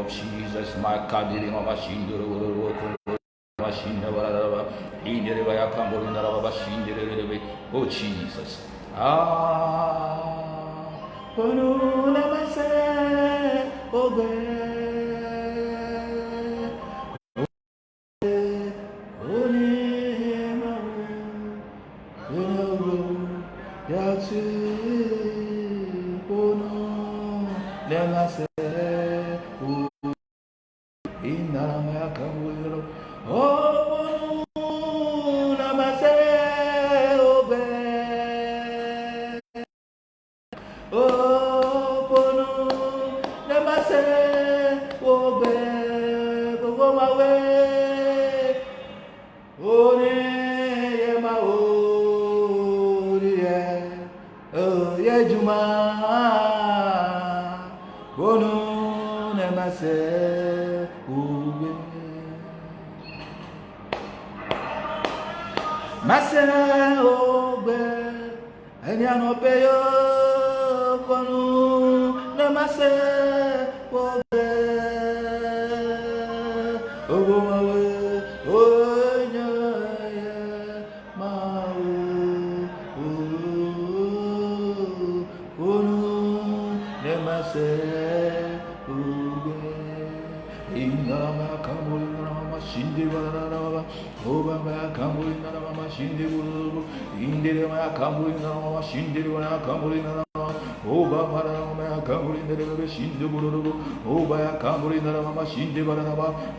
Jesus, my Kadiri machine, oh Jesus.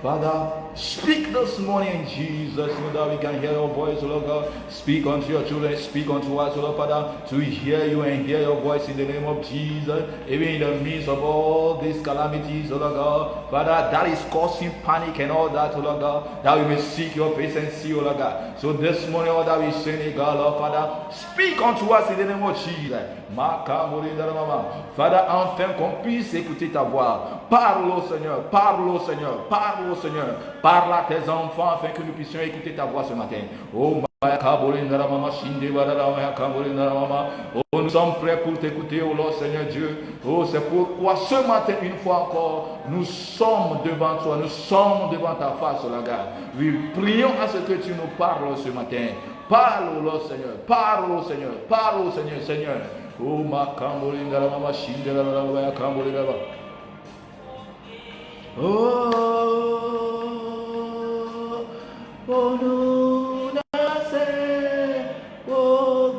Father, speak this morning in Jesus' name that we can hear your voice, Lord God. Speak unto your children, speak unto us, Lord Father, to hear you and hear your voice in the name of Jesus, even in the midst of all these calamities, Lord God. Father, that is causing panic and all that, Lord God, that we may seek your face and see, Lord God. So this morning, all that we say, God, Lord Father, speak unto us in the name of Jesus. Father, enfin qu'on puisse écouter ta voix. Parle au Seigneur, parle au Seigneur, parle au Seigneur. Parle à tes enfants afin que nous puissions écouter ta voix ce matin. Oh, nous sommes prêts pour t'écouter, oh Lord Seigneur Dieu. Oh, c'est pourquoi ce matin, une fois encore, nous sommes devant toi, nous sommes devant ta face, oh Lord. Oui, prions à ce que tu nous parles ce matin. Parle, oh Lord Seigneur, parle au Seigneur, parle au Seigneur, Seigneur. Oh, ma camboline, la machine de la camboline. Oh, oh, nous naissons, oh,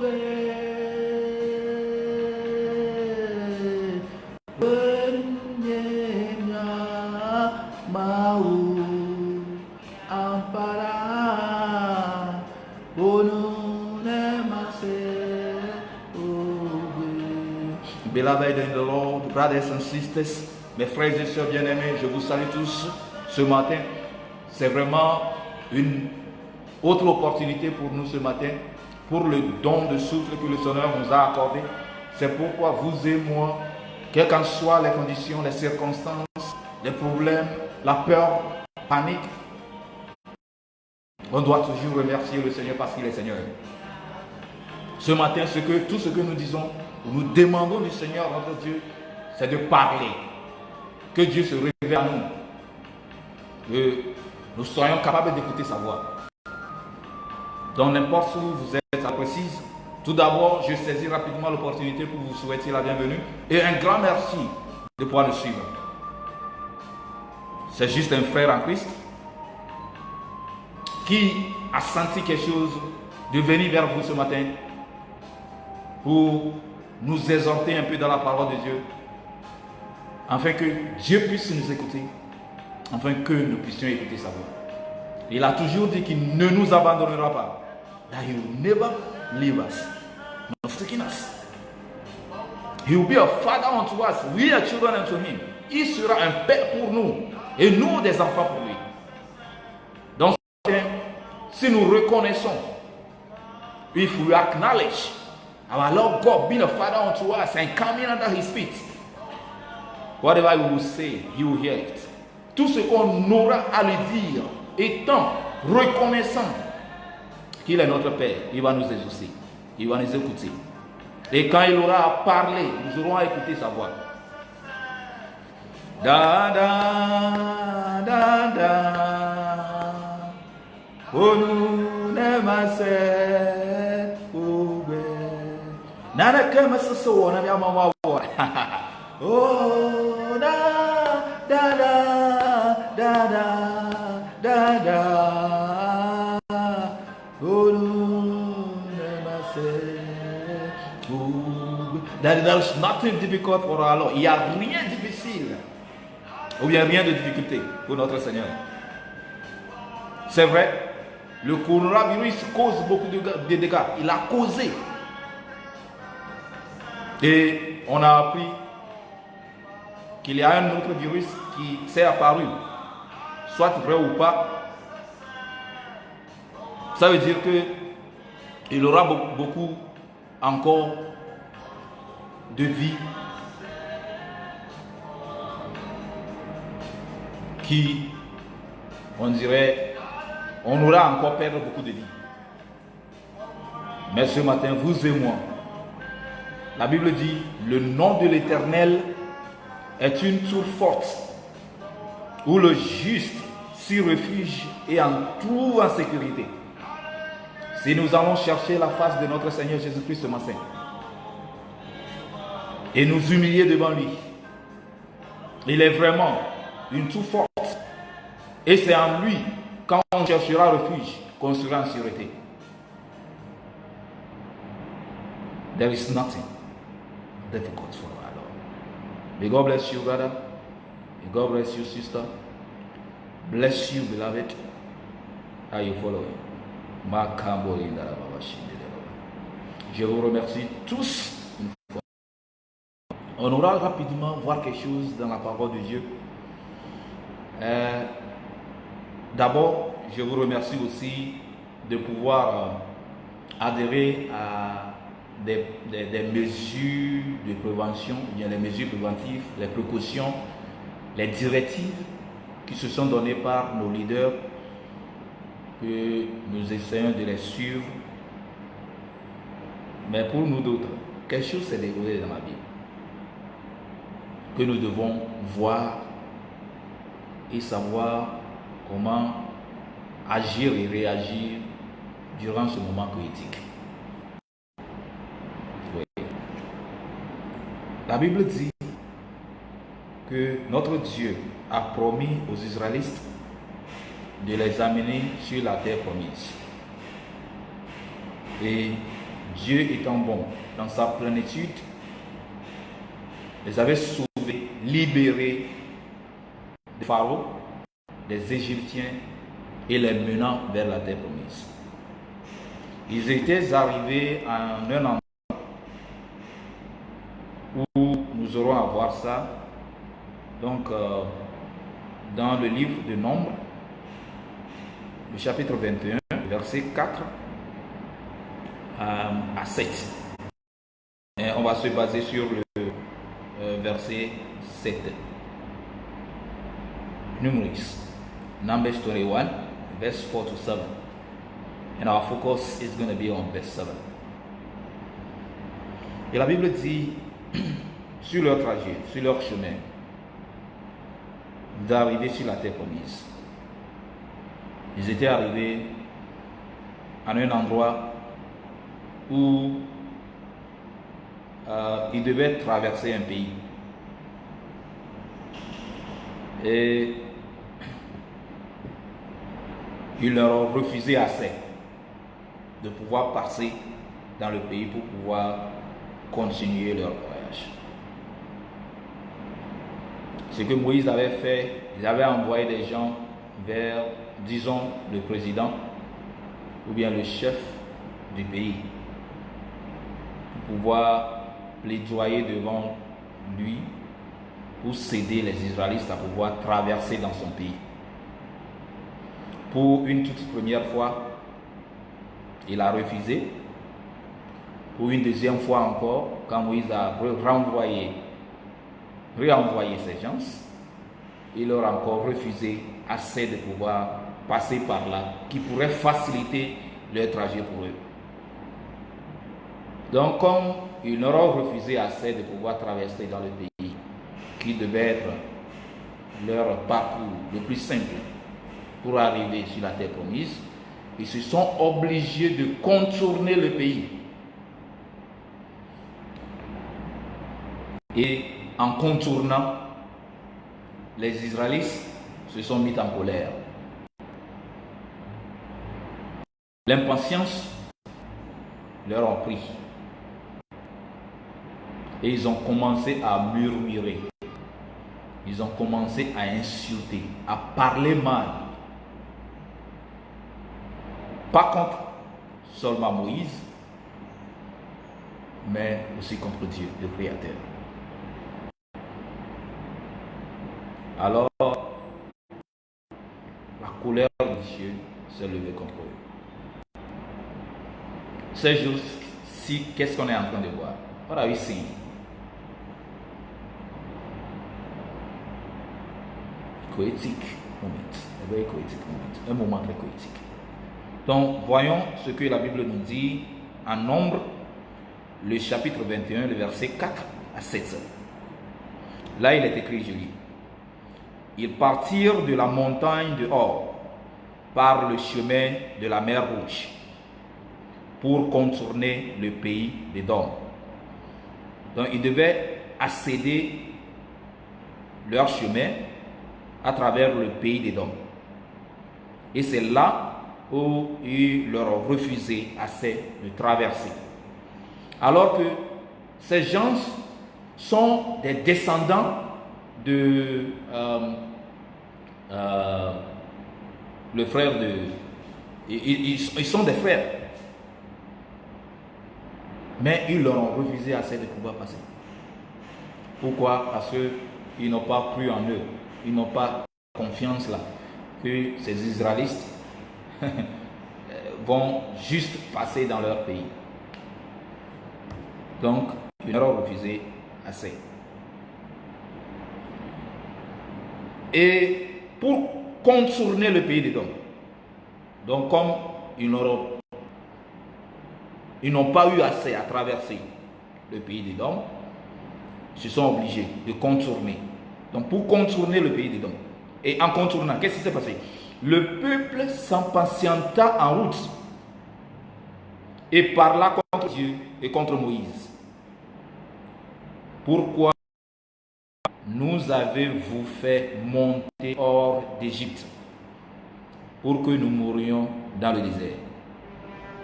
Beloved in the Lord, brothers and sisters, mes frères et sœurs bien-aimés, je vous salue tous ce matin. C'est vraiment une autre opportunité pour nous ce matin, pour le don de souffle que le Seigneur nous a accordé. C'est pourquoi vous et moi, quelles qu'en soient les conditions, les circonstances, les problèmes, la peur, la panique, on doit toujours remercier le Seigneur parce qu'il est Seigneur. Ce matin, tout ce que nous disons, nous demandons du Seigneur, notre Dieu, c'est de parler. Que Dieu se révèle à nous. Que nous soyons capables d'écouter sa voix. Donc n'importe où vous êtes à précise, tout d'abord, je saisis rapidement l'opportunité pour vous souhaiter la bienvenue et un grand merci de pouvoir nous suivre. C'est juste un frère en Christ qui a senti quelque chose de venir vers vous ce matin pour nous exhorter un peu dans la parole de Dieu, afin que Dieu puisse nous écouter, afin que nous puissions écouter sa voix. Il a toujours dit qu'il ne nous abandonnera pas. That he will never leave us, nor forsaken us. He will be a father unto us, we are children unto him. Il sera un père pour nous, et nous des enfants pour lui. Donc, si nous reconnaissons, if we acknowledge our Lord God being a father unto us and coming under his feet, whatever we will say, he will hear it. Tout ce qu'on aura à lui dire, étant reconnaissant qu'il est notre Père, il va nous exaucer, il va nous écouter. Et quand il aura à parler, nous aurons à écouter sa voix. Da da da da, oh nous n'aimons oube, nana kama saso na mia mama wa, oh da da da da da da, oh nous n'aimons oube. There is nothing difficult for our Lord. Il n'y a rien de difficile. Ou bien rien de difficulté pour notre Seigneur. C'est vrai, le coronavirus cause beaucoup de dégâts. Il a causé. Et on a appris qu'il y a un autre virus qui s'est apparu. Soit vrai ou pas. Ça veut dire qu'il y aura beaucoup encore de vie qui, on dirait, on aura encore perdre beaucoup de vie. Mais ce matin, vous et moi, la Bible dit, le nom de l'Éternel est une tour forte, où le juste s'y refugie et en trouve en sécurité. Si nous allons chercher la face de notre Seigneur Jésus-Christ ce matin, et nous humilier devant lui, il est vraiment une tour forte. Et c'est en lui, quand on cherchera refuge, qu'on sera en sûreté. There is nothing difficult for our Lord. May God bless you, brother. May God bless you, sister. Bless you, beloved. Are you following? Je vous remercie tous une fois. On aura rapidement voir quelque chose dans la parole de Dieu. D'abord, je vous remercie aussi de pouvoir adhérer à des mesures de prévention, bien les mesures préventives, les précautions, les directives qui se sont données par nos leaders, que nous essayons de les suivre. Mais pour nous d'autres, quelque chose s'est déroulé dans la Bible que nous devons voir et savoir comment agir et réagir durant ce moment critique. Oui. La Bible dit que notre Dieu a promis aux Israélites de les amener sur la terre promise. Et Dieu étant bon dans sa plénitude, les avait sauvés, libérés des pharaons, des Égyptiens et les menant vers la terre promise. Ils étaient arrivés à un endroit où nous aurons à voir ça. Donc, dans le livre de Nombres, le chapitre 21, verset 4 à 7. Et on va se baser sur le verset 7. Numbers 21, verse 4 to 7. And our focus is going to be on verse 7. Et la Bible dit, sur leur trajet, sur leur chemin, d'arriver sur la terre promise. Ils étaient arrivés à un endroit où ils devaient traverser un pays. Et ils leur ont refusé assez de pouvoir passer dans le pays pour pouvoir continuer leur voyage. Ce que Moïse avait fait, ils avaient envoyé des gens vers, disons, le président ou bien le chef du pays pour pouvoir plaidoyer devant lui pour céder les Israélites à pouvoir traverser dans son pays. Pour une toute première fois, il a refusé. Pour une deuxième fois encore, quand Moïse a renvoyé ces gens, il leur a encore refusé assez de pouvoir passer par là, qui pourrait faciliter leur trajet pour eux. Donc, comme ils leur ont refusé assez de pouvoir traverser dans le pays, qui devait être leur parcours le plus simple pour arriver sur la terre promise, ils se sont obligés de contourner le pays. Et en contournant, les Israélites se sont mis en colère. L'impatience leur a pris. Et ils ont commencé à murmurer. Ils ont commencé à insulter, à parler mal. Pas contre seulement Moïse, mais aussi contre Dieu, le Créateur. Alors, la colère de Dieu s'est levée contre eux. Ces jours-ci, qu'est-ce qu'on est en train de voir? What are we seeing? Poétique moment, a very poétique moment, un moment très poétique. Donc, voyons ce que la Bible nous dit en Nombre, le chapitre 21, le verset 4 à 7. Là, il est écrit, je lis. Ils partirent de la montagne de Hor par le chemin de la mer Rouge pour contourner le pays d'Édom. Donc, ils devaient accéder leur chemin à travers le pays d'Édom. Et c'est là où ils leur ont refusé assez de traverser. Alors que ces gens sont des descendants de le frère de... Ils sont des frères. Mais ils leur ont refusé assez de pouvoir passer. Pourquoi? Parce qu'ils n'ont pas cru en eux. Ils n'ont pas confiance là que ces Israélites vont juste passer dans leur pays. Donc, ils leur ont refusé assez. Et pour contourner le pays d'Édom, donc comme ils n'ont pas eu assez à traverser le pays d'Édom, ils se sont obligés de contourner. Donc pour contourner le pays d'Édom, et en contournant, qu'est-ce qui s'est passé? Le peuple s'impatienta en route et parla contre Dieu et contre Moïse. Pourquoi nous avez-vous fait monter hors d'Égypte pour que nous mourions dans le désert?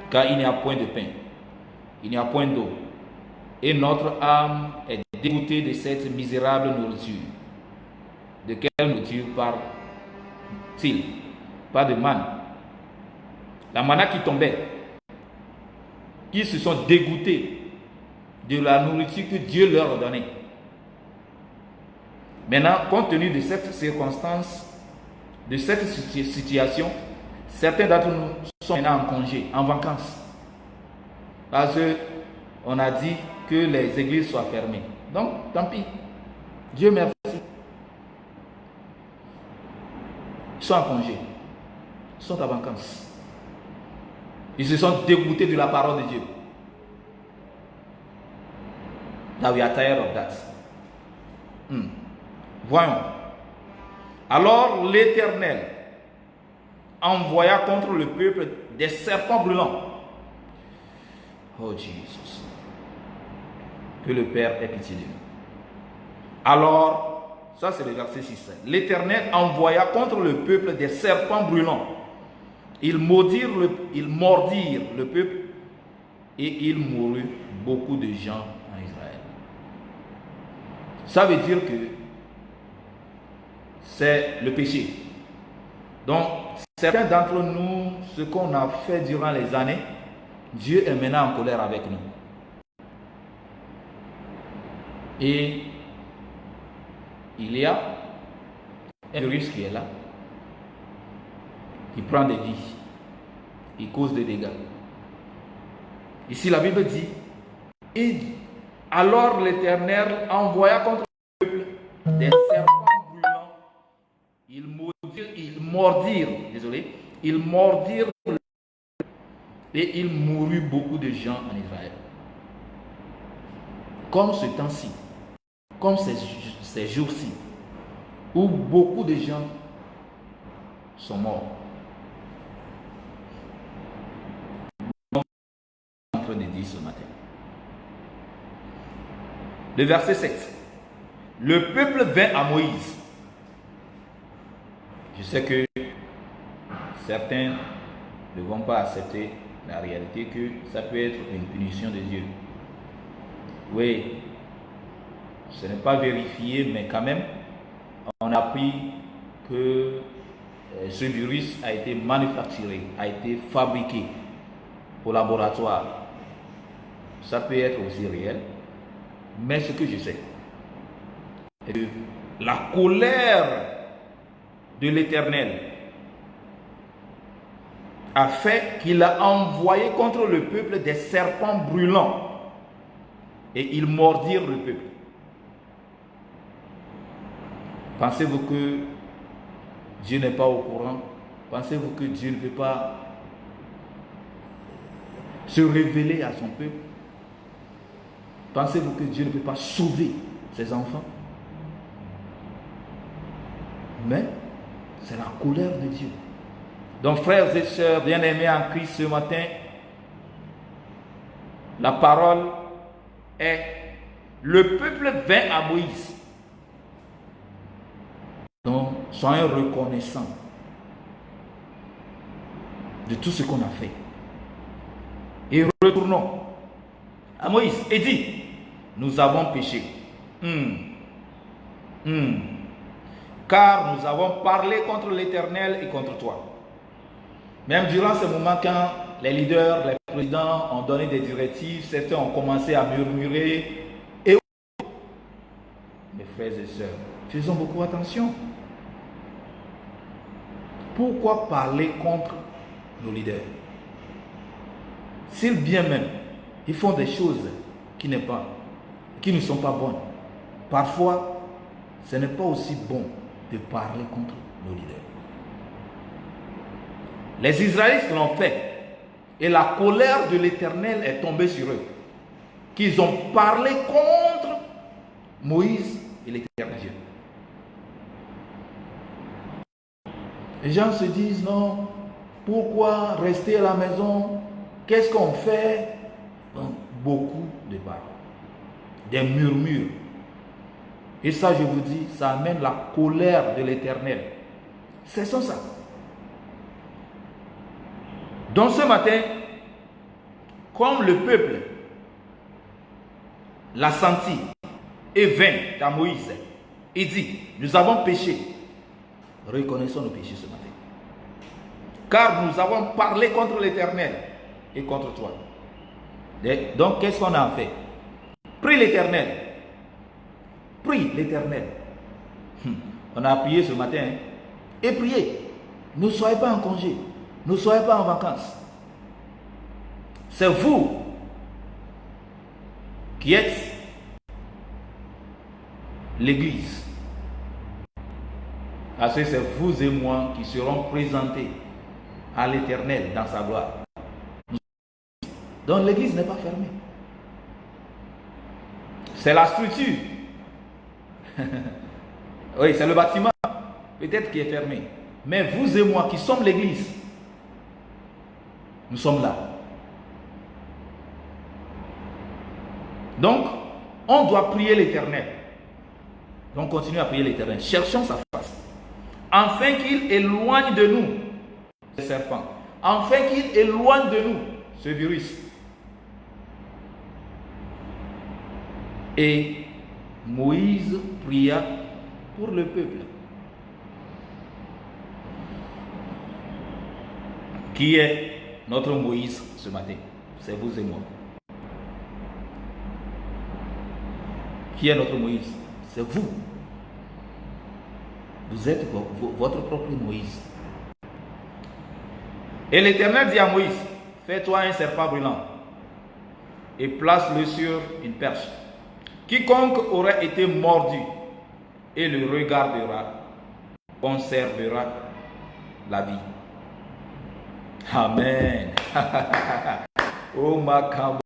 Car il n'y a point de pain, il n'y a point d'eau, et notre âme est dégoûtée de cette misérable nourriture. De quelle nourriture parle-t-il? Pas de manne. La manna qui tombait, qui se sont dégoûtés de la nourriture que Dieu leur donnait. Maintenant, compte tenu de cette circonstance, de cette situation, certains d'entre nous sont maintenant en congé, en vacances. Parce qu'on a dit que les églises soient fermées. Donc, tant pis. Dieu merci. Ils sont en congé. Ils sont en vacances. Ils se sont dégoûtés de la parole de Dieu. Now we are tired of that. Voyons. Alors l'Éternel envoya contre le peuple des serpents brûlants. Oh Jésus. Que le Père ait pitié de nous. Alors, ça c'est le verset 6. L'Éternel envoya contre le peuple des serpents brûlants. Ils mordirent le peuple et il mourut beaucoup de gens en Israël. Ça veut dire que c'est le péché. Donc, certains d'entre nous, ce qu'on a fait durant les années, Dieu est maintenant en colère avec nous. Et il y a un virus qui est là, qui prend des vies, qui cause des dégâts. Ici, la Bible dit, et alors l'Éternel envoya contre le peuple des serpents brûlants. Ils mordirent Et il mourut beaucoup de gens en Israël. Comme ce temps-ci, comme ces jours-ci, où beaucoup de gens sont morts. Donc, je suis en train de dire ce matin. Le verset 7. Le peuple vint à Moïse. Je sais que certains ne vont pas accepter la réalité que ça peut être une punition de Dieu. Oui, ce n'est pas vérifié, mais quand même, on a appris que ce virus a été manufacturé, a été fabriqué au laboratoire. Ça peut être aussi réel, mais ce que je sais, est que la colère de l'Éternel a fait qu'il a envoyé contre le peuple des serpents brûlants et ils mordirent le peuple. Pensez-vous que Dieu n'est pas au courant? Pensez-vous que Dieu ne peut pas se révéler à son peuple? Pensez-vous que Dieu ne peut pas sauver ses enfants? Mais c'est la colère de Dieu. Donc, frères et sœurs bien-aimés en Christ, ce matin, la parole est: le peuple vint à Moïse. Donc, soyons reconnaissants de tout ce qu'on a fait. Et retournons à Moïse et dit: nous avons péché. Car nous avons parlé contre l'Éternel et contre toi. Même durant ce moment, quand les leaders, les présidents ont donné des directives, certains ont commencé à murmurer. Et mes frères et sœurs, faisons beaucoup attention. Pourquoi parler contre nos leaders? S'ils bien même, ils font des choses qui ne sont pas bonnes. Parfois, ce n'est pas aussi bon de parler contre nos leaders. Les Israélites l'ont fait et la colère de l'Éternel est tombée sur eux. Qu'ils ont parlé contre Moïse et l'Éternel Dieu. Les gens se disent: non, pourquoi rester à la maison? Qu'est-ce qu'on fait? Donc, beaucoup de paroles, des murmures. Et ça, je vous dis, ça amène la colère de l'Éternel. C'est ça. Donc ce matin, comme le peuple l'a senti et vint à Moïse et dit: nous avons péché. Reconnaissons nos péchés ce matin. Car nous avons parlé contre l'Éternel et contre toi. Donc qu'est-ce qu'on a fait? Prie l'Éternel. Prie l'Éternel. On a prié ce matin. Et priez. Ne soyez pas en congé. Ne soyez pas en vacances. C'est vous qui êtes l'Église. Parce que c'est vous et moi qui serons présentés à l'Éternel dans sa gloire. Donc l'Église n'est pas fermée. C'est la structure. Oui, c'est le bâtiment peut-être qui est fermé. Mais vous et moi qui sommes l'Église, nous sommes là. Donc, on doit prier l'Éternel. Donc, continuez à prier l'Éternel. Cherchons sa face. Afin qu'il éloigne de nous ce serpent. Afin qu'il éloigne de nous ce virus. Et Moïse pria pour le peuple. Qui est notre Moïse ce matin? C'est vous et moi. Qui est notre Moïse? C'est vous. Vous êtes votre propre Moïse. Et l'Éternel dit à Moïse: fais-toi un serpent brûlant et place-le sur une perche. Quiconque aurait été mordu et le regardera conservera la vie. Amen. Oh ma cambo.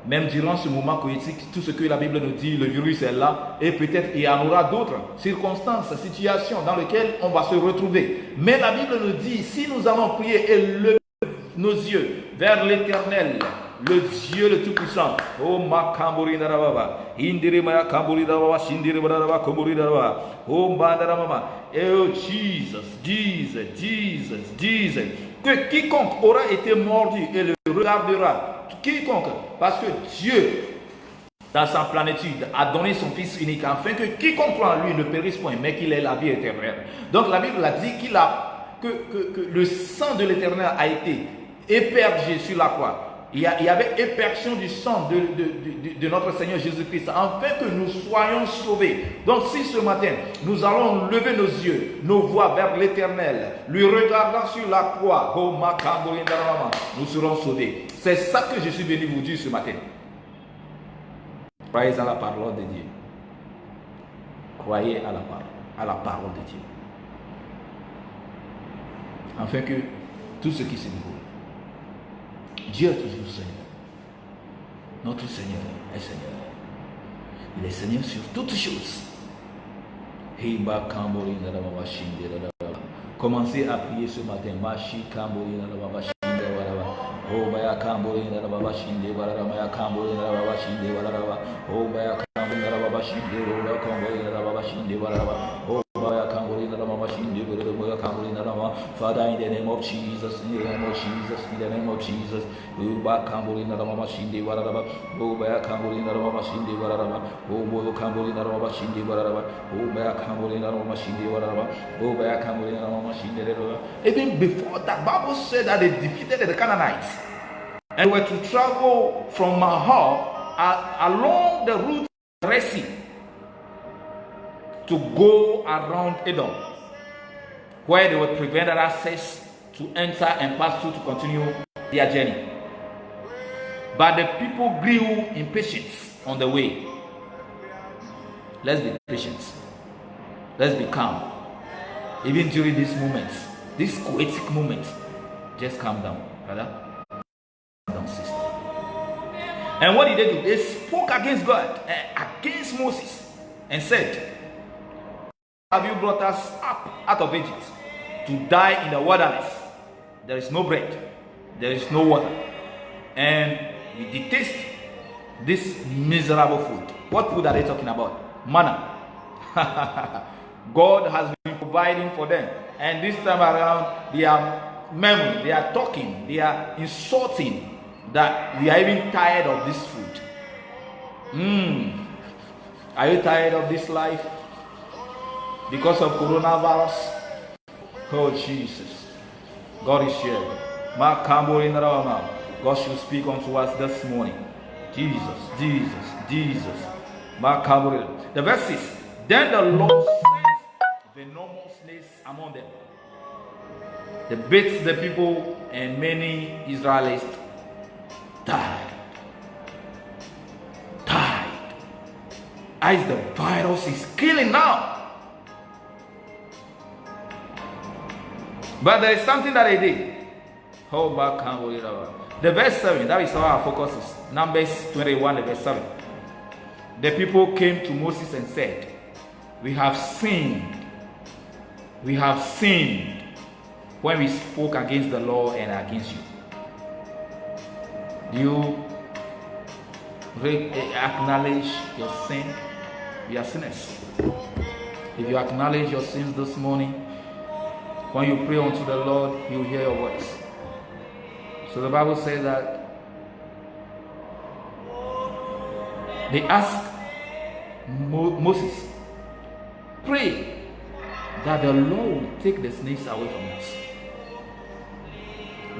Même durant ce moment critique, tout ce que la Bible nous dit, le virus est là et peut-être il y en aura d'autres circonstances, situations dans lesquelles on va se retrouver. Mais la Bible nous dit, si nous allons prier et lever nos yeux vers l'Éternel, le Dieu le Tout-Puissant, oh ma kambori darababa, indiri maya kambori darababa, shindiri darababa, kambori darababa, oh bandarababa, oh Jesus, Jesus, Jesus, Jesus, que quiconque aura été mordu et le regardera, quiconque, parce que Dieu, dans sa plénitude, a donné son Fils unique, afin que quiconque croit en lui ne périsse point, mais qu'il ait la vie éternelle. Donc la Bible a dit que le sang de l'Éternel a été épergé sur la croix. Il y avait éperction du sang de notre Seigneur Jésus-Christ, afin que nous soyons sauvés. Donc si ce matin, nous allons lever nos yeux, nos voix vers l'Éternel, lui regardant sur la croix, nous serons sauvés. C'est ça que je suis venu vous dire ce matin. Croyez à la parole de Dieu. Croyez à la parole de Dieu. Afin que tout ce qui se déroule, Dieu est toujours Seigneur. Notre Seigneur est Seigneur. Il est Seigneur sur toutes choses. Commencez à prier ce matin. Oh baya kambori na baba shinde barara maya kambori na baba shinde barara. Oh baya kambori na baba shinde barara kambori na baba shinde barara. Oh baya kambori na baba shinde barara kambori na baba. Father, in the name of Jesus, in the name of Jesus, in the name of Jesus. Oh baya kambori na baba shinde barara. Oh baya kambori na baba shinde barara. Oh baya kambori na baba shinde barara. Oh baya kambori na baba shinde barara. Oh baya kambori na baba shinde barara. Even before that, Bible said that they defeated the Canaanites. And were to travel from Mahal along the route of Red Sea to go around Edom, where they were prevented access to enter and pass through to continue their journey. But the people grew impatient on the way. Let's be patient. Let's be calm. Even during this moment, this poetic moment, just calm down, brother. Sister. And what did they do? They spoke against God, against Moses, and said, have you brought us up out of Egypt to die in the wilderness? There is no bread, there is no water, and we detest this miserable food. What food are they talking about? Manna. God has been providing for them, and this time around they are murmuring, they are talking, they are insulting that we are even tired of this food. Are you tired of this life because of coronavirus? Oh Jesus, God is here. God should speak unto us this morning. Jesus, Jesus, Jesus. The verse says, then the Lord sent venomous snakes among them. They bit the people, and many Israelites died. As the virus is killing now. But there is something that they did. Hold back, the verse 7, that is how our focus is. Numbers 21, the verse 7. The people came to Moses and said, we have sinned. We have sinned when we spoke against the law and against you. Do you acknowledge your sin? We are sinners. If you acknowledge your sins this morning, when you pray unto the Lord, He will hear your voice. So the Bible says that they asked Moses, pray that the Lord will take the snakes away from us.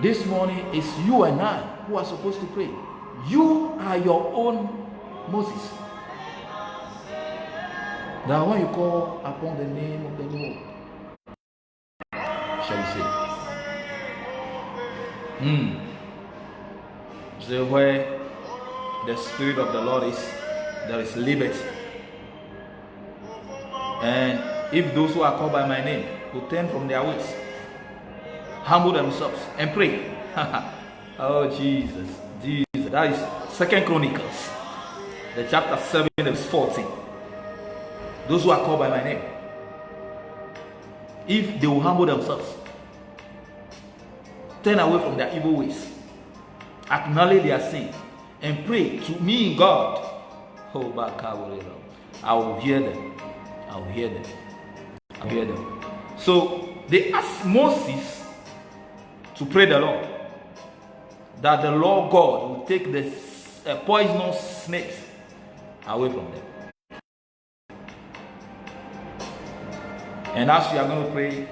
This morning is you and I who are supposed to pray. You are your own Moses. That when you call upon the name of the Lord, shall we say? So where the Spirit of the Lord is, there is liberty. And if those who are called by my name will turn from their ways, humble themselves and pray. Oh, Jesus. Jesus. That is 2 Chronicles, the chapter 7, verse 14. Those who are called by my name, if they will humble themselves, turn away from their evil ways, acknowledge their sin, and pray to me, God, I will hear them. I will hear them. I will hear them. So they asked Moses to pray the Lord, that the Lord God will take the poisonous snakes away from them. And as we are going to pray,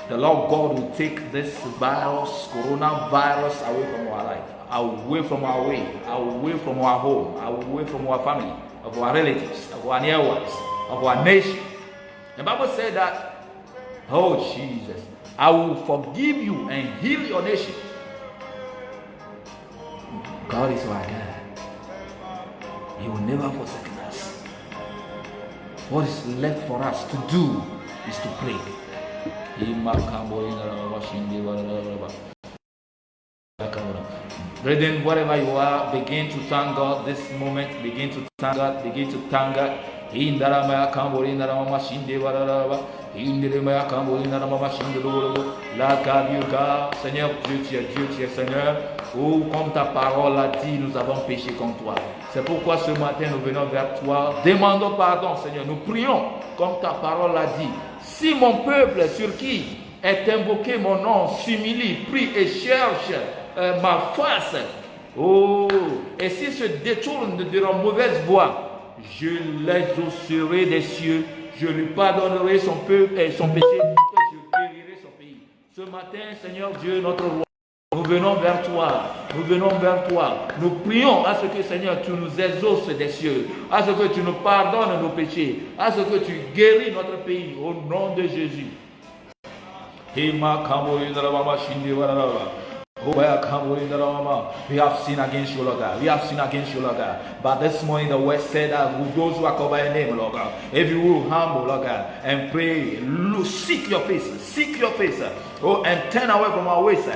the Lord God will take this virus, coronavirus, away from our life, away from our way, away from our home, away from our family, of our relatives, of our near ones, of our nation. The Bible said that, oh Jesus, I will forgive you and heal your nation. God is our God. He will never forsake us. What is left for us to do is to pray. Brethren, wherever you are, begin to thank God this moment. Begin to thank God. Begin to thank God. Seigneur Dieu, tu es Seigneur. Oh, comme ta parole a dit, nous avons péché contre toi. C'est pourquoi ce matin nous venons vers toi. Demandons pardon, Seigneur. Nous prions comme ta parole a dit. Si mon peuple sur qui est invoqué mon nom s'humilie, prie et cherche ma face, oh, et s'ils se détournent de leur mauvaise voie, je l'exaucerai des cieux, je lui pardonnerai son peuple et son péché, et je guérirai son pays. Ce matin, Seigneur Dieu, notre roi, nous venons vers toi, nous venons vers toi, nous prions à ce que, Seigneur, tu nous exauces des cieux, à ce que tu nous pardonnes nos péchés, à ce que tu guéris notre pays, au nom de Jésus. We have sinned against you, Lord God. We have sinned against you, Lord God. But this morning the word said that those who are called by your name, Lord God, if you will humble, Lord God, and pray, seek your face, oh, and turn away from our ways.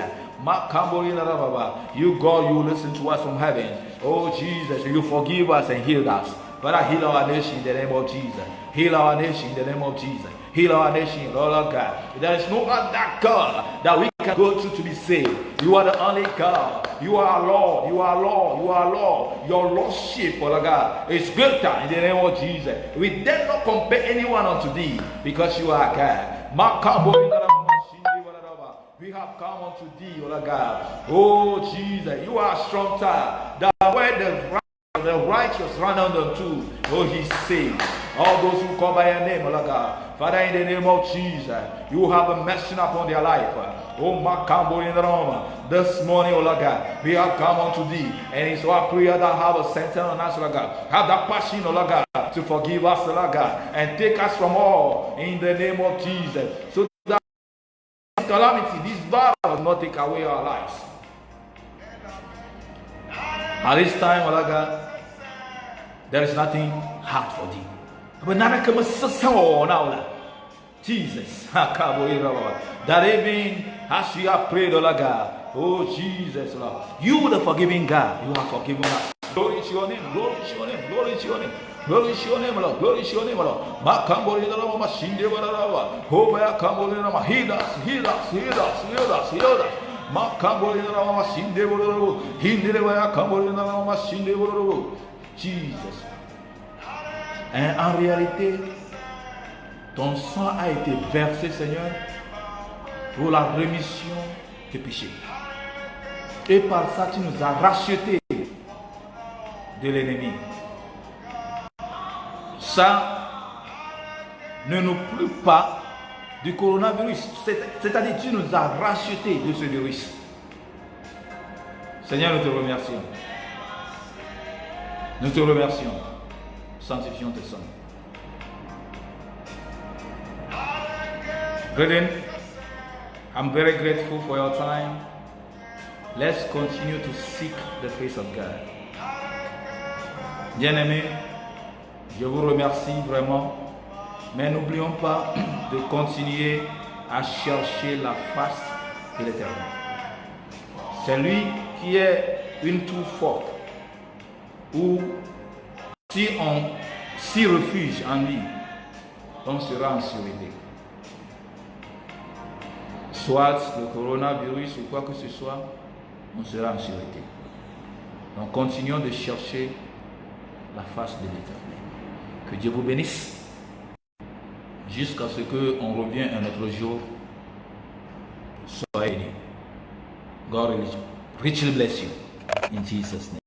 You, God, you listen to us from heaven. Oh, Jesus, you forgive us and heal us. Father, heal our nation in the name of Jesus. Heal our nation in the name of Jesus. Heal our nation, Lord God. There is no other God that we can go to be saved. You are the only God. You are Lord. You are Lord. You are Lord. Your Lordship, Lord God, is greater in the name of Jesus. We dare not compare anyone unto thee because you are God. We have come unto thee, Lord God. Oh, Jesus, you are a strong tower. That where the righteous run unto, oh, he saved. All those who call by your name, Lord God. Father, in the name of Jesus, you have a mercy upon their life. Oh, Makambo in the Roma. This morning, oh Lord God, we have come unto thee. And it's our prayer that have a sentence on us, Lord God. Have that passion, oh Lord God, to forgive us, Lord God, and take us from all in the name of Jesus. So that this calamity, this virus will not take away our lives. At this time, oh Lord God, there is nothing hard for thee. But now Jesus, that even as we have prayed, oh Lord God, oh Jesus, Lord, you the forgiving God, you have forgiven us. Glory to your name, glory to your name, glory to your name. Glory to your name, Lord. Glory to your name, Lord. Makambori na mama shinde barara. Hoba kambori na mama heal us, heal us, heal us, heal us, heal us. Makambori na mama shinde barara. Hindere ba kambori na mama shinde barara. Jesus. Et en réalité, ton sang a été versé, Seigneur, pour la rémission des péchés. Et par ça, tu nous as rachetés de l'ennemi. Ça ne nous plaît pas du coronavirus. C'est-à-dire, tu nous as rachetés de ce virus. Seigneur, nous te remercions. Nous te remercions. Sanctifions tes sons. Brethren, I'm very grateful for your time. Let's continue to seek the face of God. Bien-aimés, je vous remercie vraiment, mais n'oublions pas de continuer à chercher la face de l'Éternel. C'est lui qui est une tour forte, où si on s'y refuge en lui, on sera en sécurité. Soit le coronavirus ou quoi que ce soit, on sera en sécurité. Donc continuons de chercher la face de l'Éternel. Que Dieu vous bénisse jusqu'à ce qu'on revienne un autre jour. Soyez bénis. God richly bless you in Jesus' name.